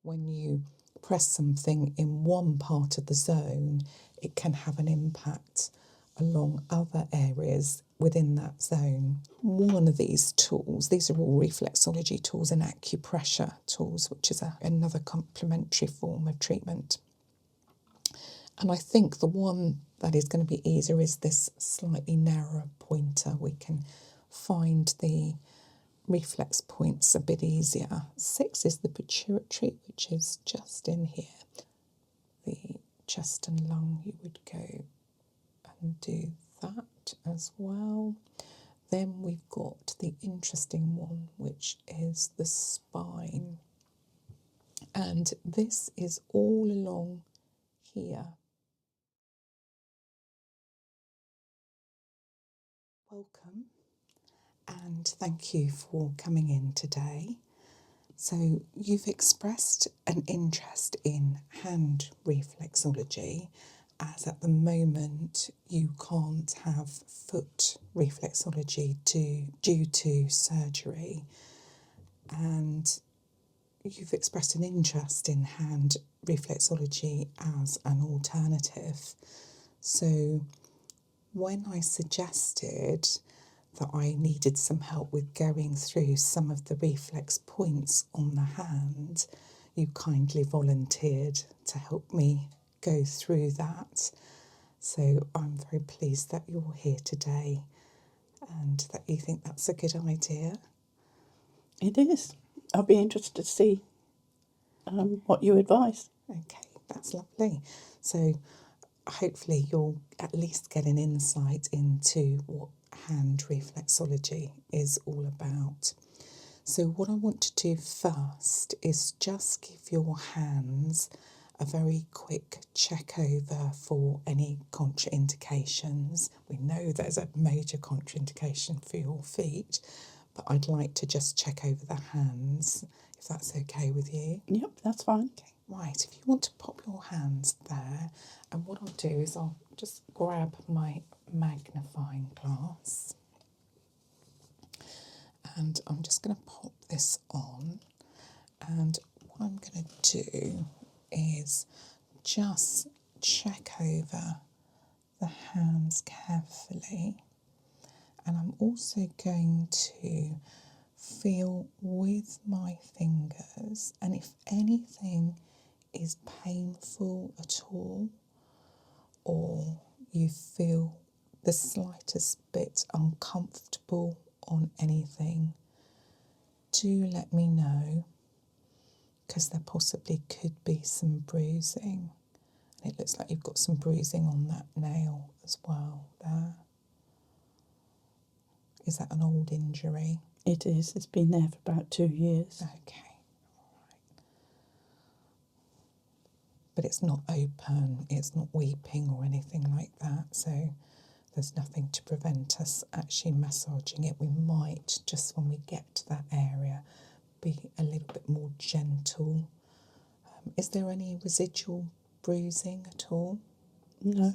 when you press something in one part of the zone, it can have an impact along other areas within that zone. One of these tools, these are all reflexology tools and acupressure tools, which is another complementary form of treatment. And I think the one that is going to be easier is this slightly narrower pointer. We can find the reflex points a bit easier. 6 is the pituitary, which is just in here. The chest and lung, you would go and do that as well. Then we've got the interesting one, which is the spine. And this is all along here. Welcome, and thank you for coming in today. So you've expressed an interest in hand reflexology, as at the moment you can't have foot reflexology due to surgery, and you've expressed an interest in hand reflexology as an alternative. So when I suggested that I needed some help with going through some of the reflex points on the hand, you kindly volunteered to help me go through that. So I'm very pleased that you're here today and that you think that's a good idea. It is. I'll be interested to see what you advise. Okay, that's lovely. So hopefully you'll at least get an insight into what hand reflexology is all about. So what I want to do first is just give your hands a very quick check over for any contraindications. We know there's a major contraindication for your feet, but I'd like to just check over the hands, if that's okay with you. Yep, that's fine. Okay. Right, if you want to pop your hands there, and what I'll do is I'll just grab my magnifying glass and I'm just going to pop this on, and what I'm going to do is just check over the hands carefully, and I'm also going to feel with my fingers, and if anything is painful at all, or you feel the slightest bit uncomfortable on anything, do let me know, because there possibly could be some bruising. And it looks like you've got some bruising on that nail as well there. Is that an old injury? It is. It's been there for about 2 years. Okay. But it's not open, it's not weeping or anything like that, so there's nothing to prevent us actually massaging it. We might, just when we get to that area, be a little bit more gentle. Is there any residual bruising at all? No.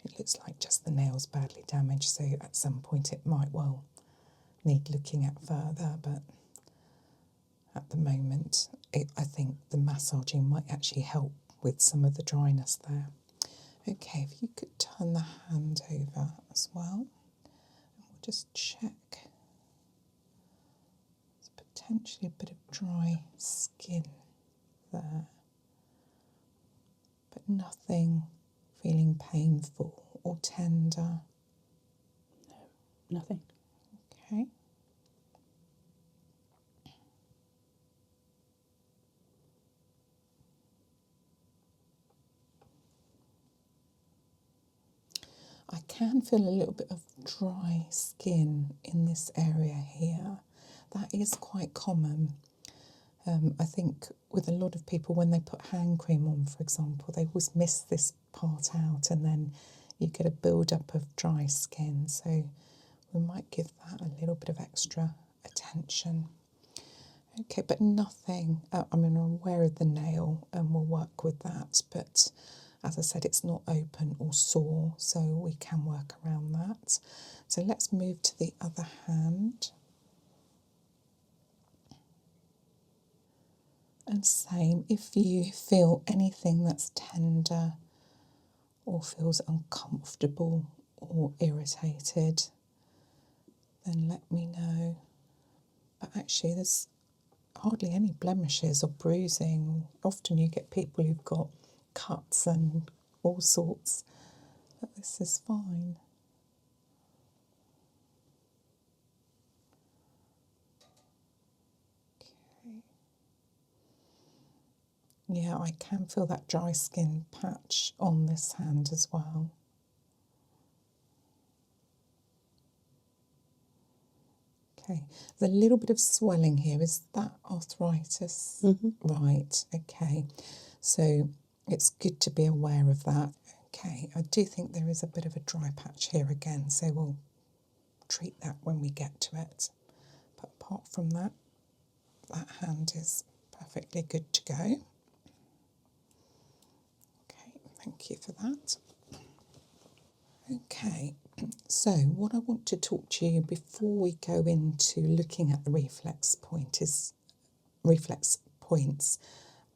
It looks like just the nail's badly damaged, so at some point it might well need looking at further, but at the moment I think the massaging might actually help with some of the dryness there. Okay, if you could turn the hand over as well, and we'll just check. There's potentially a bit of dry skin there, but nothing feeling painful or tender. No, nothing. Okay. I can feel a little bit of dry skin in this area here. That is quite common. I think with a lot of people, when they put hand cream on, for example, they always miss this part out, and then you get a build-up of dry skin. So we might give that a little bit of extra attention. Okay, but nothing, I'm aware of the nail and we'll work with that, but as I said, it's not open or sore, so we can work around that. So let's move to the other hand. And same, if you feel anything that's tender or feels uncomfortable or irritated, then let me know. But actually there's hardly any blemishes or bruising. Often you get people who've got cuts and all sorts, but this is fine. Okay. Yeah, I can feel that dry skin patch on this hand as well. Okay, the little bit of swelling here, is that arthritis? Right, okay. So it's good to be aware of that. Okay, I do think there is a bit of a dry patch here again, so we'll treat that when we get to it. But apart from that, that hand is perfectly good to go. Okay, thank you for that. Okay, so what I want to talk to you before we go into looking at the reflex points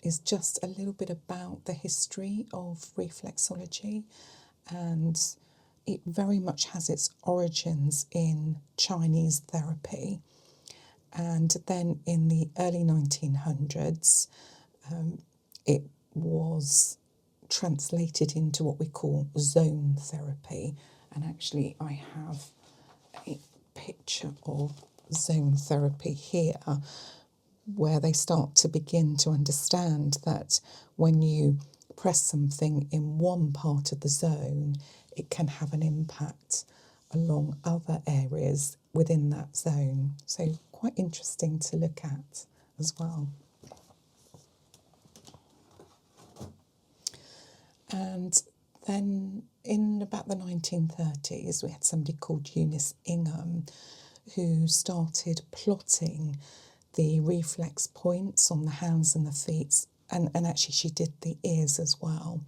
is just a little bit about the history of reflexology, and it very much has its origins in Chinese therapy, and then in the early 1900s it was translated into what we call zone therapy. And actually I have a picture of zone therapy here, where they start to begin to understand that when you press something in one part of the zone, it can have an impact along other areas within that zone. So quite interesting to look at as well. And then in about the 1930s, we had somebody called Eunice Ingham who started plotting the reflex points on the hands and the feet, and actually she did the ears as well.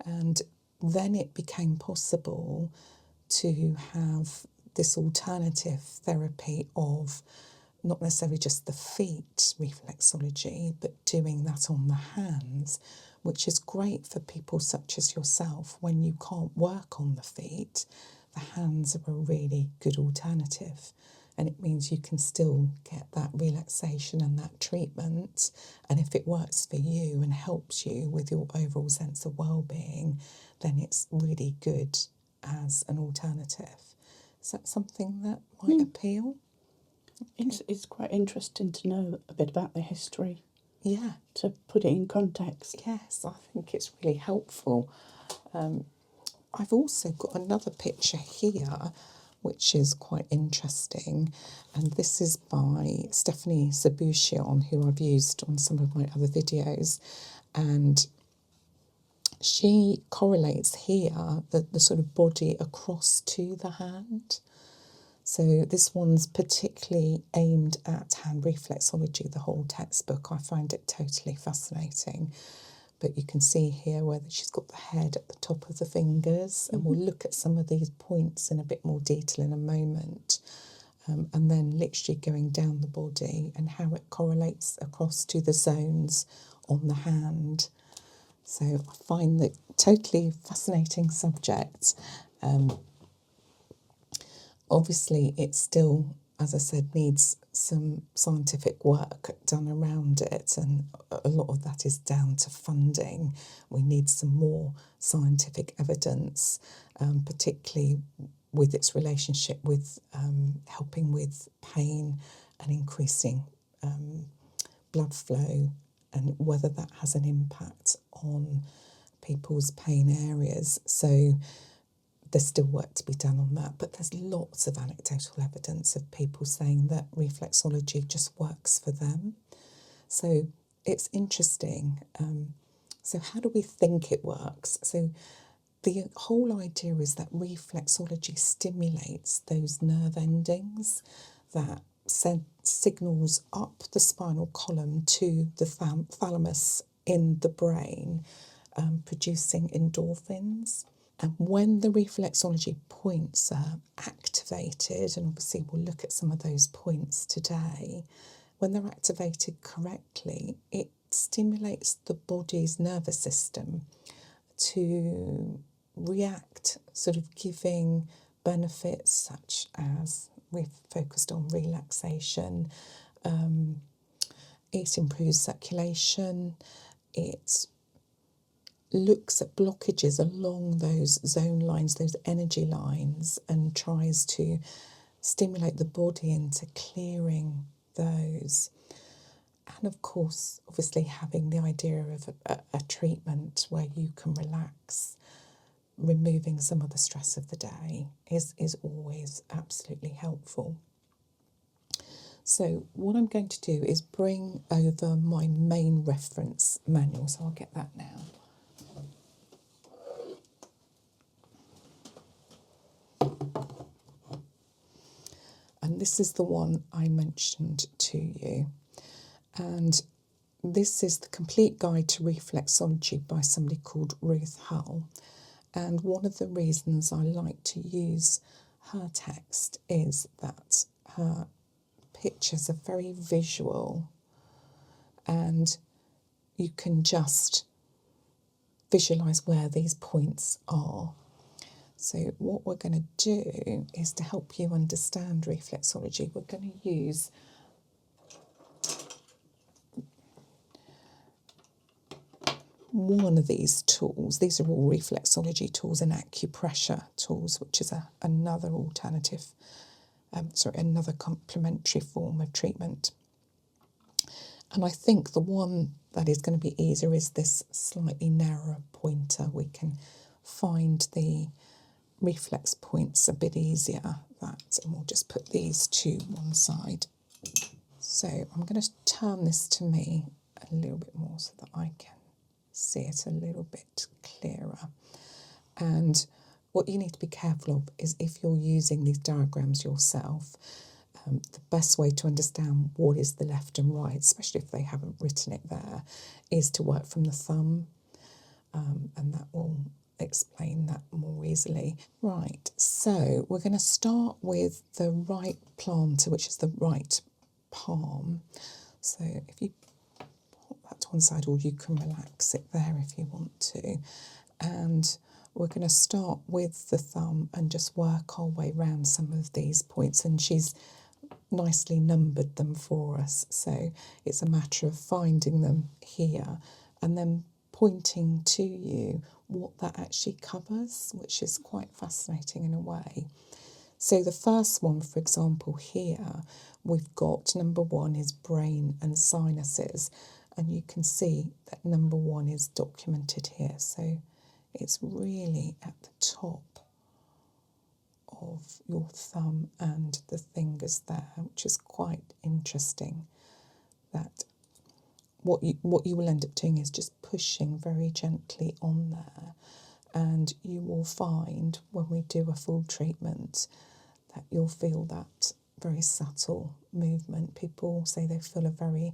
And then it became possible to have this alternative therapy of not necessarily just the feet reflexology, but doing that on the hands, which is great for people such as yourself. When you can't work on the feet, the hands are a really good alternative, and it means you can still get that relaxation and that treatment. And if it works for you and helps you with your overall sense of well-being, then it's really good as an alternative. Is that something that might appeal? It's quite interesting to know a bit about the history. Yeah. To put it in context. Yes, I think it's really helpful. I've also got another picture here which is quite interesting, and this is by Stephanie Sabuchian, who I've used on some of my other videos, and she correlates here the sort of body across to the hand. So this one's particularly aimed at hand reflexology, the whole textbook. I find it totally fascinating. But you can see here where she's got the head at the top of the fingers, and we'll look at some of these points in a bit more detail in a moment. And then literally going down the body and how it correlates across to the zones on the hand. So I find that totally fascinating subject. Obviously, it still, as I said, needs some scientific work done around it, and a lot of that is down to funding. We need some more scientific evidence, particularly with its relationship with helping with pain and increasing blood flow, and whether that has an impact on people's pain areas. So there's still work to be done on that, but there's lots of anecdotal evidence of people saying that reflexology just works for them. So it's interesting. So how do we think it works? So the whole idea is that reflexology stimulates those nerve endings that send signals up the spinal column to the thalamus in the brain, producing endorphins. And when the reflexology points are activated, and obviously we'll look at some of those points today, when they're activated correctly, it stimulates the body's nervous system to react, sort of giving benefits such as we've focused on relaxation. It improves circulation. It looks at blockages along those zone lines, those energy lines, and tries to stimulate the body into clearing those. And of course, obviously, having the idea of a treatment where you can relax, removing some of the stress of the day is always absolutely helpful. So what I'm going to do is bring over my main reference manual. So I'll get that now. And this is the one I mentioned to you. And this is the Complete Guide to Reflexology by somebody called Ruth Hull. And one of the reasons I like to use her text is that her pictures are very visual, and you can just visualise where these points are. So what we're going to do is, to help you understand reflexology, we're going to use one of these tools. These are all reflexology tools and acupressure tools, which is another alternative, another complementary form of treatment. And I think the one that is going to be easier is this slightly narrower pointer. We can find the reflex points a bit easier. And we'll just put these to one side. So I'm going to turn this to me a little bit more so that I can see it a little bit clearer. And what you need to be careful of is, if you're using these diagrams yourself, the best way to understand what is the left and right, especially if they haven't written it there, is to work from the thumb, and that will explain that more easily. Right, so we're going to start with the right plantar, which is the right palm. So if you put that to one side, or you can relax it there if you want to. And we're going to start with the thumb and just work our way around some of these points. And she's nicely numbered them for us. So it's a matter of finding them here and then pointing to you what that actually covers, which is quite fascinating in a way. So the first one, for example, here, we've got number 1 is brain and sinuses. And you can see that number 1 is documented here. So it's really at the top of your thumb and the fingers there, which is quite interesting. That what you will end up doing is just pushing very gently on there, and you will find when we do a full treatment that you'll feel that very subtle movement. People say they feel a very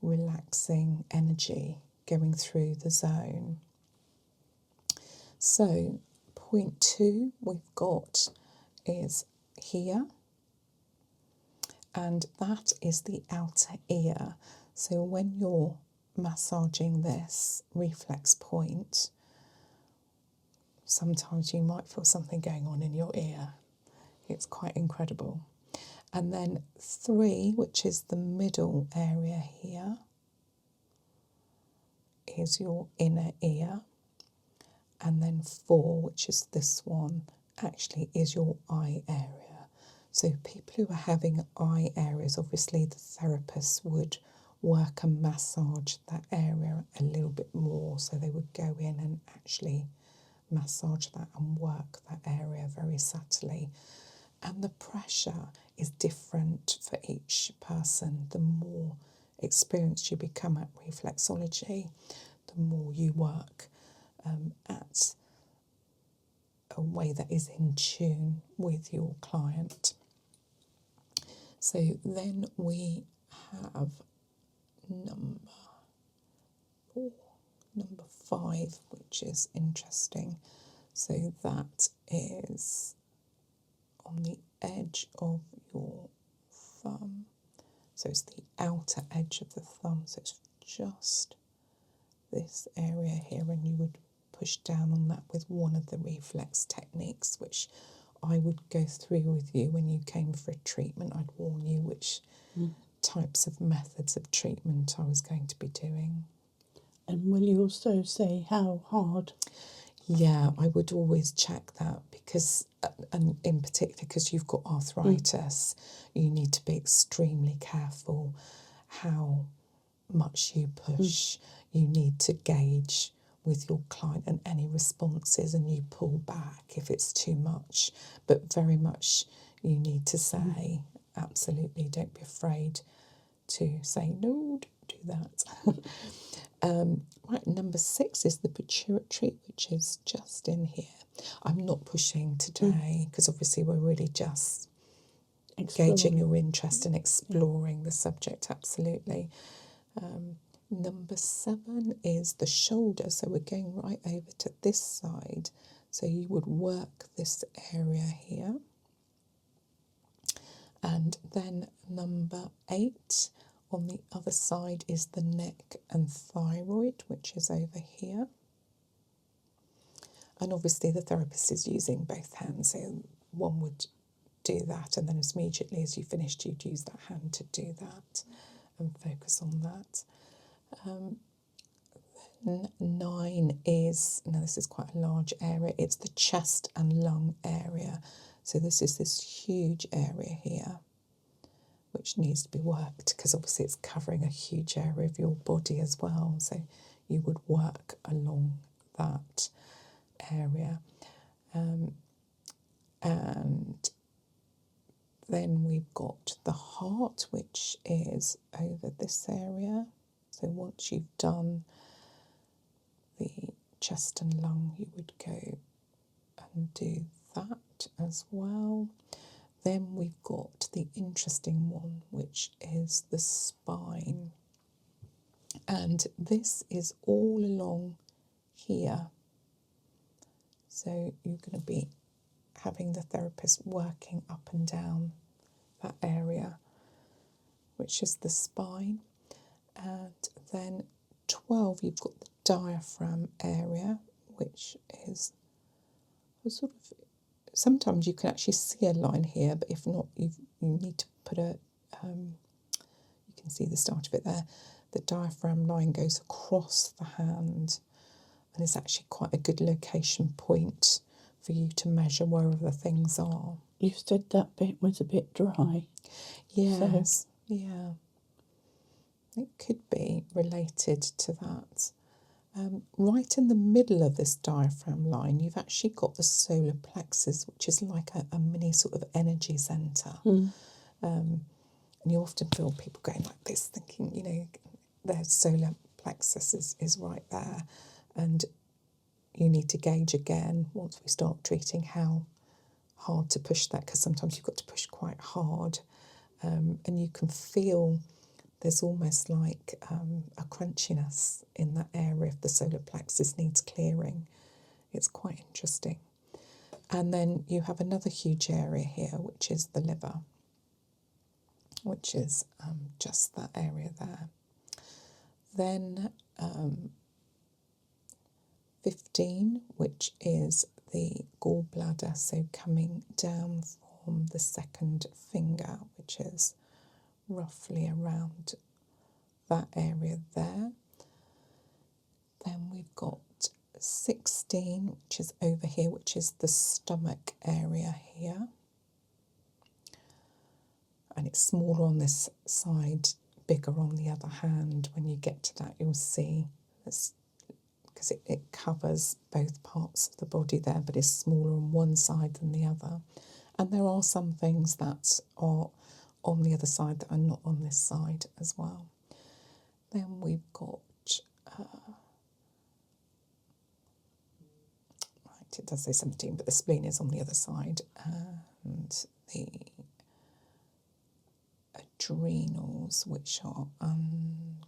relaxing energy going through the zone. So point 2 we've got is here, and that is the outer ear. So when you're massaging this reflex point, sometimes you might feel something going on in your ear. It's quite incredible. And then 3, which is the middle area here, is your inner ear. And then 4, which is this one, actually is your eye area. So people who are having eye areas, obviously the therapist would work and massage that area a little bit more. So they would go in and actually massage that and work that area very subtly. And the pressure is different for each person. The more experienced you become at reflexology, the more you work at a way that is in tune with your client. So then we have number 5, which is interesting. So that is on the edge of your thumb. So it's the outer edge of the thumb. So it's just this area here, and you would push down on that with one of the reflex techniques, which I would go through with you when you came for a treatment. I'd warn you which types of methods of treatment I was going to be doing. And will you also say how hard? Yeah, I would always check that because, and in particular because you've got arthritis, you need to be extremely careful how much you push. You need to gauge with your client and any responses, and you pull back if it's too much. But very much you need to say, absolutely, don't be afraid to say, no, don't do that. Right, number 6 is the pituitary, which is just in here. I'm not pushing today because obviously we're really just gauging your interest and exploring the subject, absolutely. Number 7 is the shoulder, so we're going right over to this side. So you would work this area here. And then number 8 on the other side is the neck and thyroid, which is over here. And obviously the therapist is using both hands, so one would do that, and then as immediately as you finished, you'd use that hand to do that and focus on that. 9 is, now this is quite a large area, it's the chest and lung area. So this is this huge area here, which needs to be worked because obviously it's covering a huge area of your body as well. So you would work along that area. And then we've got the heart, which is over this area. So once you've done the chest and lung, you would go and do that as well. Then we've got the interesting one, which is the spine. And this is all along here. So you're going to be having the therapist working up and down that area, which is the spine. And then 12, you've got the diaphragm area, which is a sort of, sometimes you can actually see a line here, but if not, you need to put a, you can see the start of it there. The diaphragm line goes across the hand, and it's actually quite a good location point for you to measure wherever things are. You said that bit was a bit dry. Yes, yeah. It could be related to that. Right in the middle of this diaphragm line, you've actually got the solar plexus, which is like a mini sort of energy centre. And you often feel people going like this, thinking, you know, their solar plexus is right there. And you need to gauge again, once we start treating, how hard to push that, because sometimes you've got to push quite hard. And you can feel there's almost like a crunchiness in that area if the solar plexus needs clearing. It's quite interesting. And then you have another huge area here, which is the liver, which is just that area there. Then 15, which is the gallbladder, so coming down from the second finger, which is roughly around that area there. Then we've got 16, which is over here, which is the stomach area here. And it's smaller on this side, bigger on the other hand. When you get to that, you'll see this, because it covers both parts of the body there, but is smaller on one side than the other. And there are some things that are on the other side that are not on this side as well. Then we've got, right, it does say 17, but the spleen is on the other side, and the adrenals, which are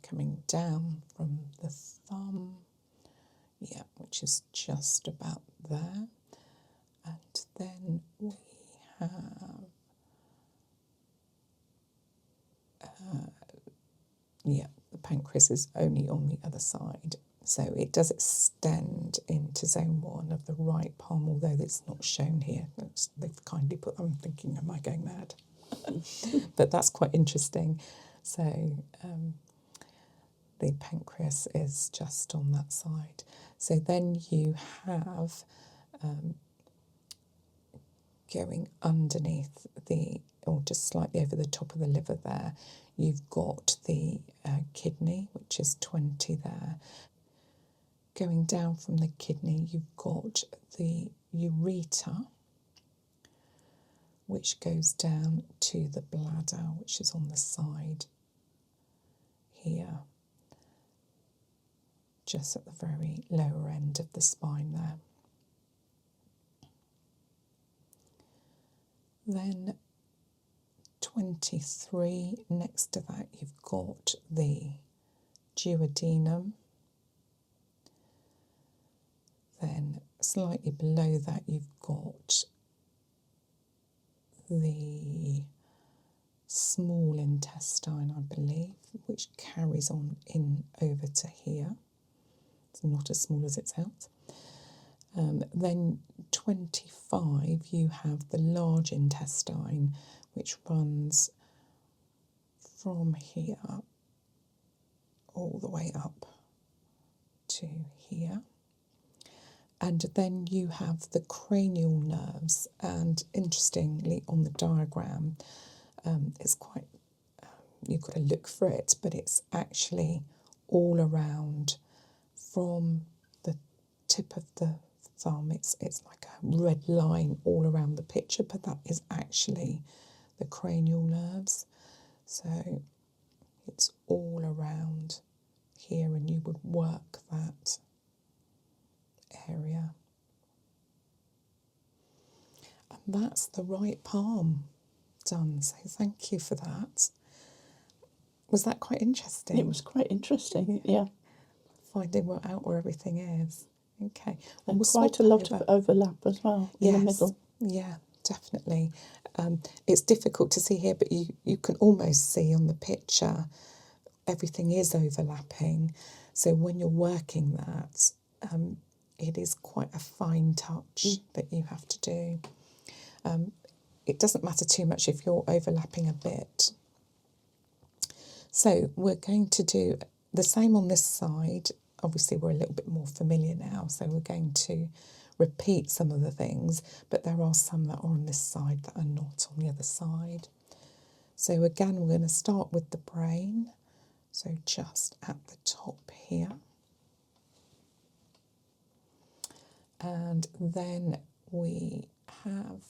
coming down from the thumb, yeah, which is just about there. And then we have, the pancreas is only on the other side. So it does extend into zone 1 of the right palm, although it's not shown here. They've kindly put, I'm thinking, am I going mad? But that's quite interesting. So the pancreas is just on that side. So then you have going underneath or just slightly over the top of the liver there, you've got the kidney, which is 20 there. Going down from the kidney, you've got the ureter, which goes down to the bladder, which is on the side here, just at the very lower end of the spine there. Then 23, next to that you've got the duodenum. Then slightly below that you've got the small intestine, I believe, which carries on in over to here. It's not as small as it sounds. Then 25, you have the large intestine, which runs from here all the way up to here. And then you have the cranial nerves, and interestingly on the diagram, it's quite, you've got to look for it, but it's actually all around from the tip of the thumb. It's like a red line all around the picture, but that is actually the cranial nerves. So it's all around here, and you would work that area. And that's the right palm done. So thank you for that. Was that quite interesting? It was quite interesting, yeah. Finding out where everything is. Okay. And quite a lot of overlap as well in the middle. Yeah, definitely. It's difficult to see here, but you can almost see on the picture everything is overlapping. So when you're working that, it is quite a fine touch that you have to do. It doesn't matter too much if you're overlapping a bit. So we're going to do the same on this side. Obviously, we're a little bit more familiar now, so we're going to repeat some of the things, but there are some that are on this side that are not on the other side. So again, we're going to start with the brain. So just at the top here. And then we have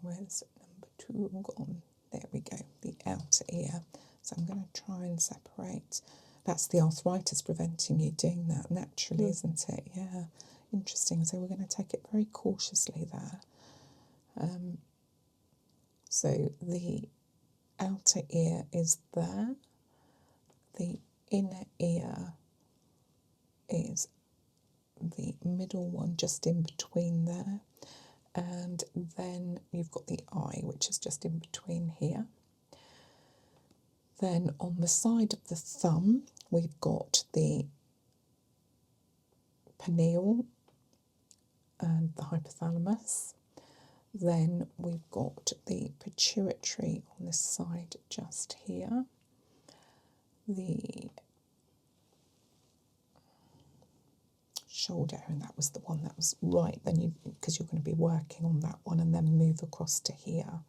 where's number 2 gone? There we go, the outer ear. So I'm going to try and separate. That's the arthritis preventing you doing that naturally, isn't it? Yeah, interesting. So we're going to take it very cautiously there. So the outer ear is there. The inner ear is the middle one, just in between there. And then you've got the eye, which is just in between here. Then on the side of the thumb, we've got the pineal and the hypothalamus. Then we've got the pituitary on this side, just here. The shoulder, and that was the one that was right then, because you're going to be working on that one, and then move across to here,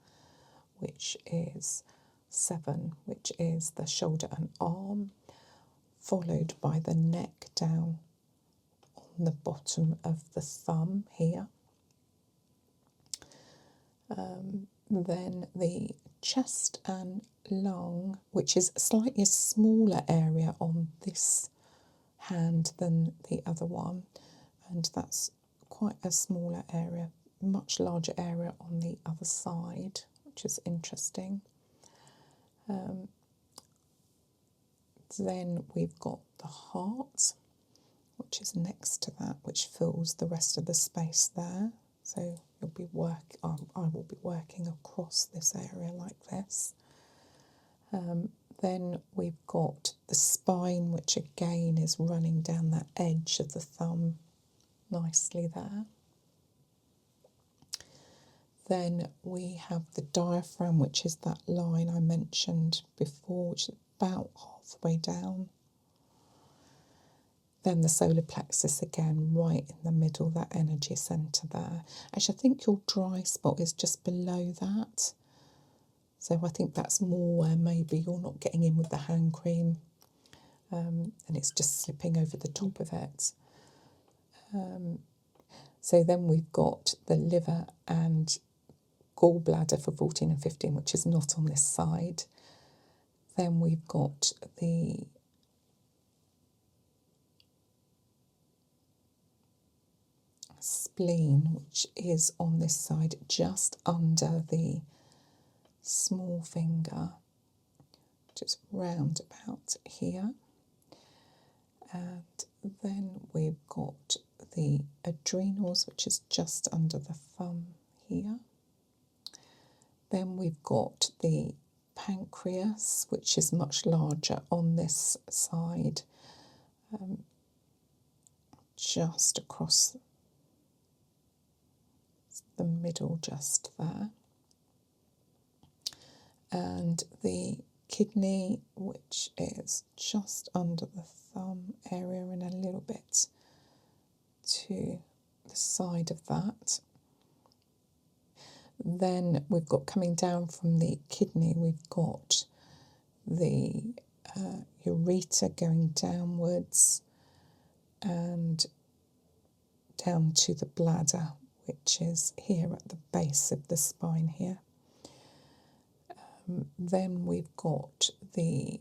which is 7, which is the shoulder and arm, followed by the neck down on the bottom of the thumb here. Then the chest and lung, which is a slightly smaller area on this hand than the other one, and that's quite a smaller area, much larger area on the other side, which is interesting. Then we've got the heart, which is next to that, which fills the rest of the space there. So you'll be I will be working across this area like this. Then we've got the spine, which again is running down that edge of the thumb nicely there. Then we have the diaphragm, which is that line I mentioned before, which is about halfway down. Then the solar plexus again, right in the middle, that energy centre there. Actually, I think your dry spot is just below that. So I think that's more where maybe you're not getting in with the hand cream, and it's just slipping over the top of it. So then we've got the liver and gallbladder for 14 and 15, which is not on this side. Then we've got the spleen, which is on this side, just under the small finger, just round about here. And then we've got the adrenals, which is just under the thumb here. Then we've got the pancreas, which is much larger on this side, just across the middle, just there. And the kidney, which is just under the thumb area and a little bit to the side of that. Then we've got, coming down from the kidney, we've got the ureter going downwards and down to the bladder, which is here at the base of the spine here. Then we've got the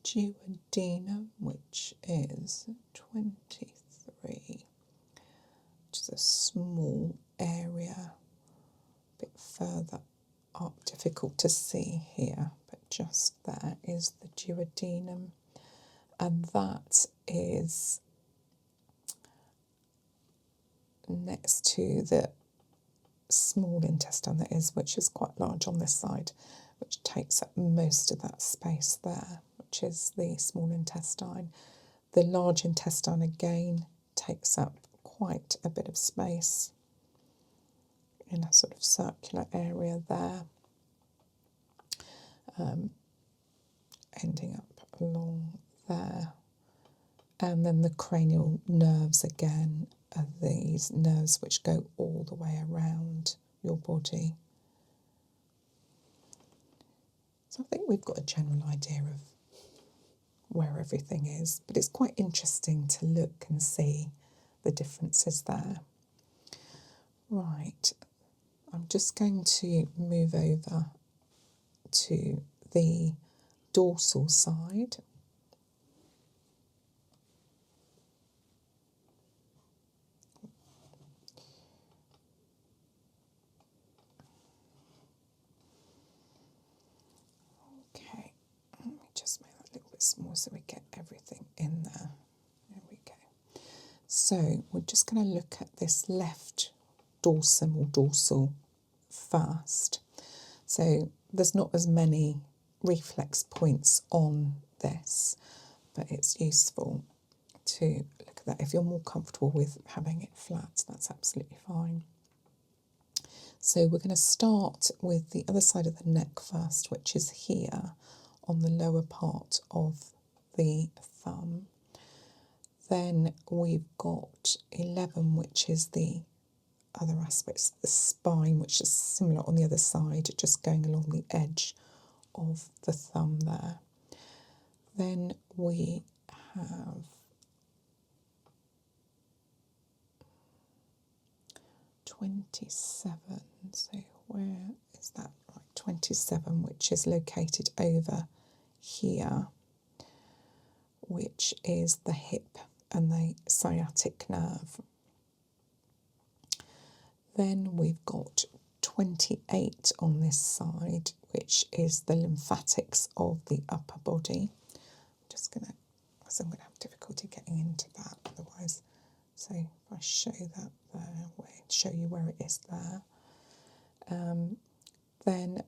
duodenum, which is 23, which is a small area, a bit further up, difficult to see here, but just there is the duodenum, and that is next to the small intestine, that is, which is quite large on this side, which takes up most of that space there, which is the small intestine. The large intestine again takes up quite a bit of space in a sort of circular area there, ending up along there. And then the cranial nerves again are these nerves which go all the way around your body. So I think we've got a general idea of where everything is, but it's quite interesting to look and see the differences there. Right, I'm just going to move over to the dorsal side. Okay, let me just make that a little bit smaller so we get everything in there. There we go. So we're just going to look at this left dorsum or dorsal first. So there's not as many reflex points on this, but it's useful to look at that. If you're more comfortable with having it flat, that's absolutely fine. So we're going to start with the other side of the neck first, which is here on the lower part of the thumb. Then we've got 11, which is the other aspects, the spine, which is similar on the other side, just going along the edge of the thumb there. Then we have 27, so where is that? Right, 27, which is located over here, which is the hip and the sciatic nerve. Then we've got 28 on this side, which is the lymphatics of the upper body. Just going to, because I'm going to have difficulty getting into that otherwise. So if I show that there, show you where it is there. Then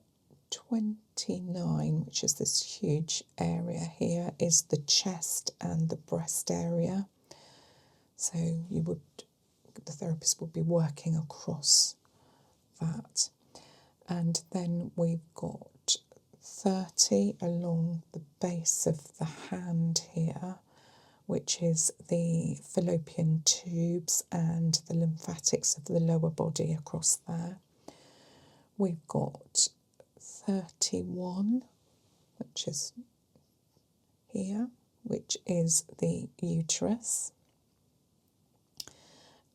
29, which is this huge area here, is the chest and the breast area. So the therapist would be working across that. And then we've got 30 along the base of the hand here, which is the fallopian tubes and the lymphatics of the lower body across there. We've got 31, which is here, which is the uterus.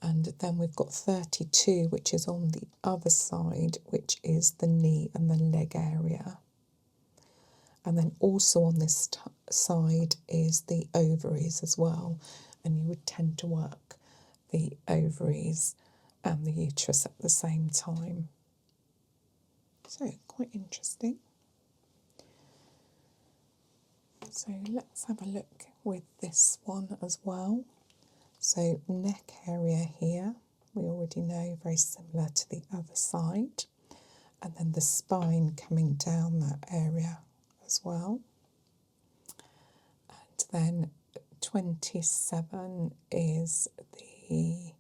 And then we've got 32, which is on the other side, which is the knee and the leg area. And then also on this side is the ovaries as well. And you would tend to work the ovaries and the uterus at the same time. So quite interesting. So let's have a look with this one as well. So neck area here, we already know, very similar to the other side. And then the spine coming down that area as well. And then 27 is the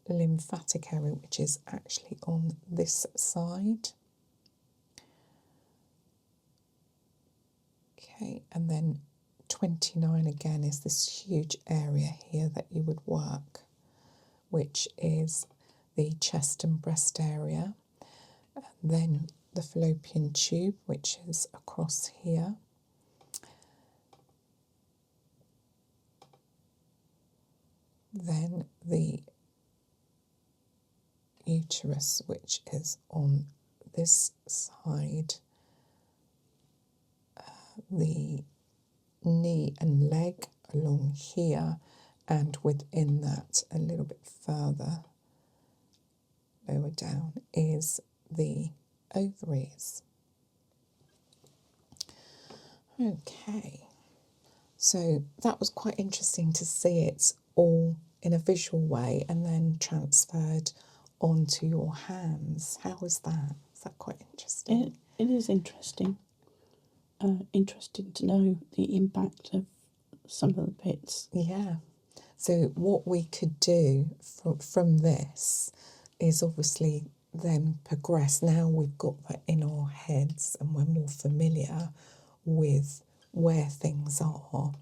lymphatic area, which is actually on this side. Okay, and then 29 again is this huge area here that you would work, which is the chest and breast area. And then the fallopian tube, which is across here. Then the uterus, which is on this side. The knee and leg along here, and within that a little bit further lower down is the ovaries. Okay, so that was quite interesting to see it all in a visual way and then transferred onto your hands. How was that? Is that quite interesting? It is interesting. Interesting to know the impact of some of the bits. Yeah. So what we could do from this is obviously then progress. Now we've got that in our heads and we're more familiar with where things are.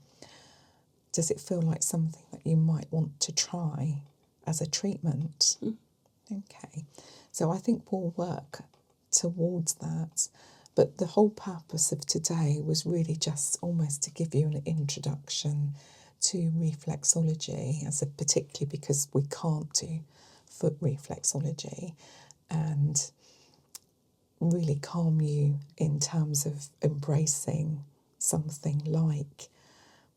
Does it feel like something that you might want to try as a treatment? Okay. So I think we'll work towards that. But the whole purpose of today was really just almost to give you an introduction to reflexology, particularly because we can't do foot reflexology, and really calm you in terms of embracing something like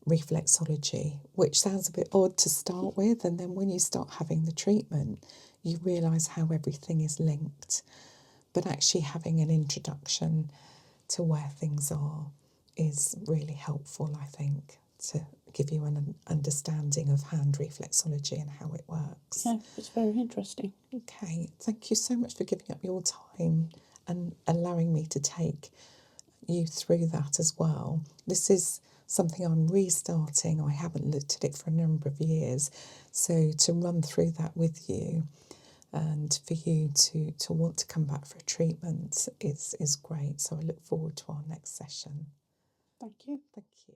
reflexology, which sounds a bit odd to start with, and then when you start having the treatment, you realise how everything is linked. But actually having an introduction to where things are is really helpful, I think, to give you an understanding of hand reflexology and how it works. Yeah, it's very interesting. Okay, thank you so much for giving up your time and allowing me to take you through that as well. This is something I'm restarting. I haven't looked at it for a number of years. So to run through that with you and for you to want to come back for a treatment is great. So I look forward to our next session. Thank you. Thank you.